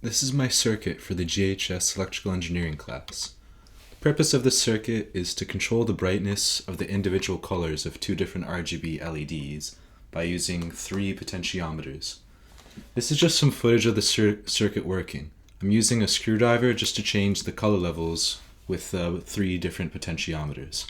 This is my circuit for the GHS electrical engineering class. The purpose of this circuit is to control the brightness of the individual colors of two different RGB LEDs by using three potentiometers. This is just some footage of the circuit working. I'm using a screwdriver just to change the color levels with three different potentiometers.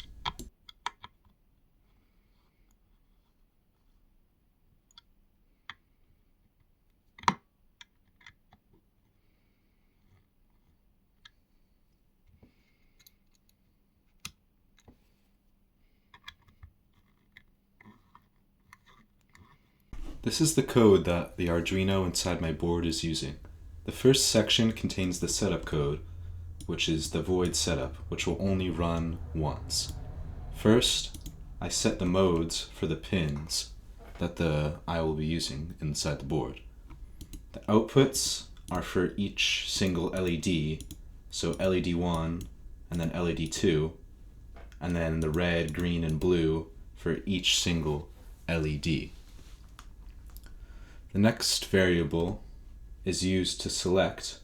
This is the code that the Arduino inside my board is using. The first section contains the setup code, which is the void setup, which will only run once. First, I set the modes for the pins that I will be using inside the board. The outputs are for each single LED, so LED 1 and then LED 2, and then the red, green, and blue for each single LED. The next variable is used to select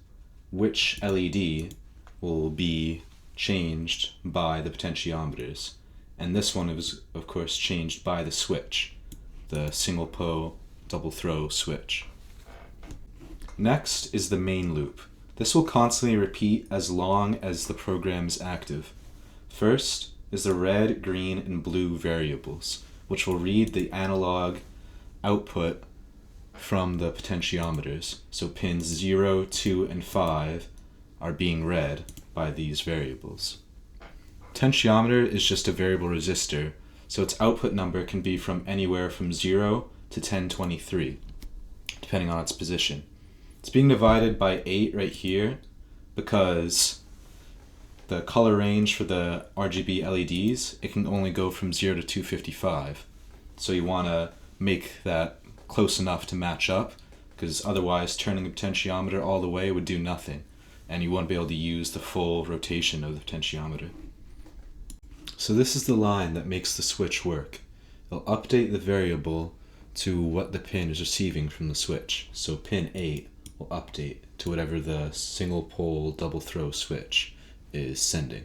which LED will be changed by the potentiometers, and this one is of course changed by the switch, the single pole double throw switch. Next is the main loop. This will constantly repeat as long as the program is active. First is the red, green, and blue variables, which will read the analog output from the potentiometers. So pins 0, 2, and 5 are being read by these variables. Potentiometer is just a variable resistor, so its output number can be from anywhere from 0 to 1023, depending on its position. It's being divided by 8 right here because the color range for the RGB LEDs, it can only go from 0 to 255. So you want to make that close enough to match up, because otherwise turning the potentiometer all the way would do nothing, and you won't be able to use the full rotation of the potentiometer. So this is the line that makes the switch work. It'll update the variable to what the pin is receiving from the switch. So pin 8 will update to whatever the single pole double throw switch is sending.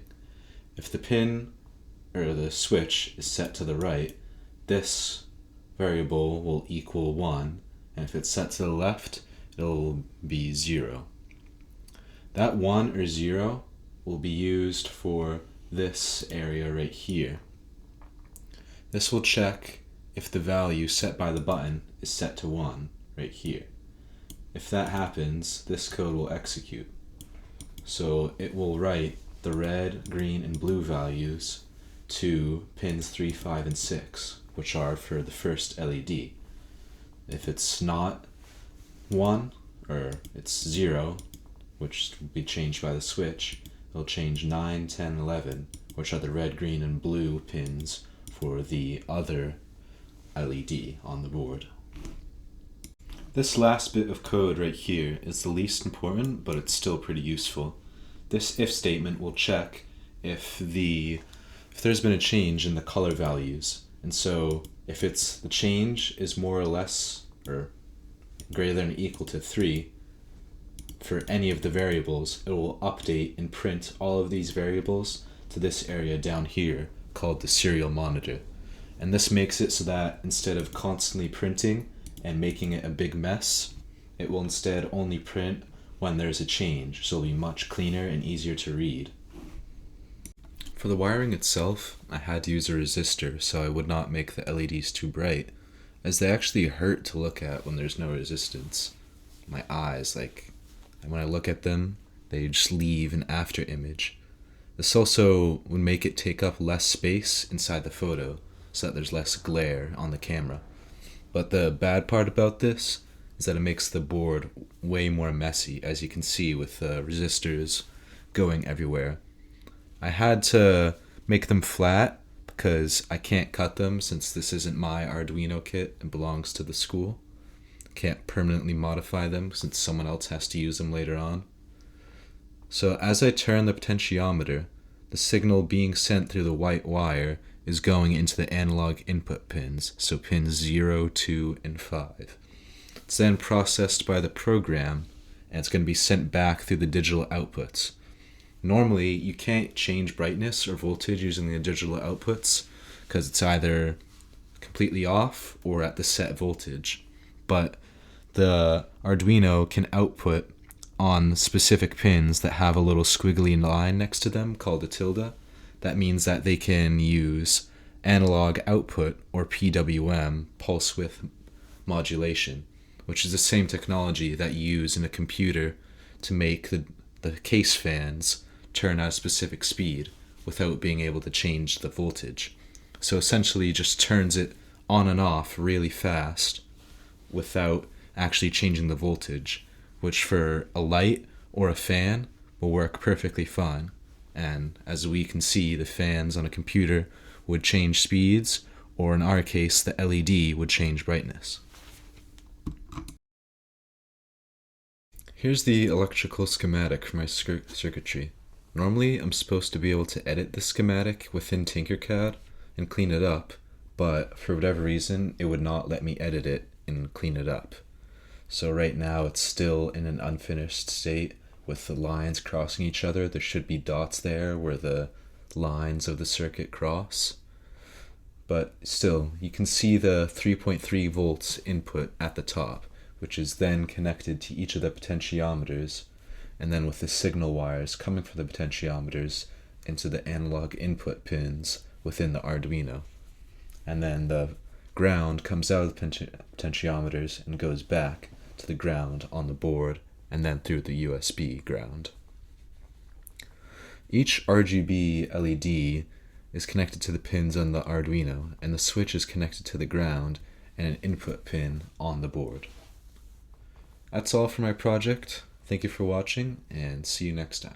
If the pin or the switch is set to the right, this variable will equal 1, and if it's set to the left, it'll be 0. That 1 or 0 will be used for this area right here. This will check if the value set by the button is set to 1 right here. If that happens, this code will execute. So it will write the red, green, and blue values to pins 3, 5, and 6, which are for the first LED. If it's not 1, or it's 0, which will be changed by the switch, it'll change 9, 10, 11, which are the red, green, and blue pins for the other LED on the board. This last bit of code right here is the least important, but it's still pretty useful. This if statement will check if there's been a change in the color values. And so if the change is more or less or greater than or equal to 3 for any of the variables, it will update and print all of these variables to this area down here called the serial monitor. And this makes it so that instead of constantly printing and making it a big mess, it will instead only print when there's a change, so it'll be much cleaner and easier to read. For the wiring itself, I had to use a resistor so I would not make the LEDs too bright, as they actually hurt to look at when there's no resistance. My eyes, when I look at them, they just leave an after image. This also would make it take up less space inside the photo, so that there's less glare on the camera. But the bad part about this is that it makes the board way more messy, as you can see with the resistors going everywhere. I had to make them flat because I can't cut them since this isn't my Arduino kit and belongs to the school. I can't permanently modify them since someone else has to use them later on. So as I turn the potentiometer, the signal being sent through the white wire is going into the analog input pins, so pins 0, 2, and 5. It's then processed by the program and it's going to be sent back through the digital outputs. Normally, you can't change brightness or voltage using the digital outputs because it's either completely off or at the set voltage. But the Arduino can output on specific pins that have a little squiggly line next to them called a tilde. That means that they can use analog output, or PWM, pulse width modulation, which is the same technology that you use in a computer to make the case fans turn at a specific speed without being able to change the voltage. So essentially just turns it on and off really fast without actually changing the voltage, which for a light or a fan will work perfectly fine. And as we can see, the fans on a computer would change speeds, or in our case, the LED would change brightness. Here's the electrical schematic for my circuitry. Normally, I'm supposed to be able to edit the schematic within Tinkercad and clean it up, but for whatever reason, it would not let me edit it and clean it up. So right now, it's still in an unfinished state with the lines crossing each other. There should be dots there where the lines of the circuit cross. But still, you can see the 3.3 volts input at the top, which is then connected to each of the potentiometers, and then with the signal wires coming from the potentiometers into the analog input pins within the Arduino. And then the ground comes out of the potentiometers and goes back to the ground on the board, and then through the USB ground. Each RGB LED is connected to the pins on the Arduino, and the switch is connected to the ground and an input pin on the board. That's all for my project. Thank you for watching, and see you next time.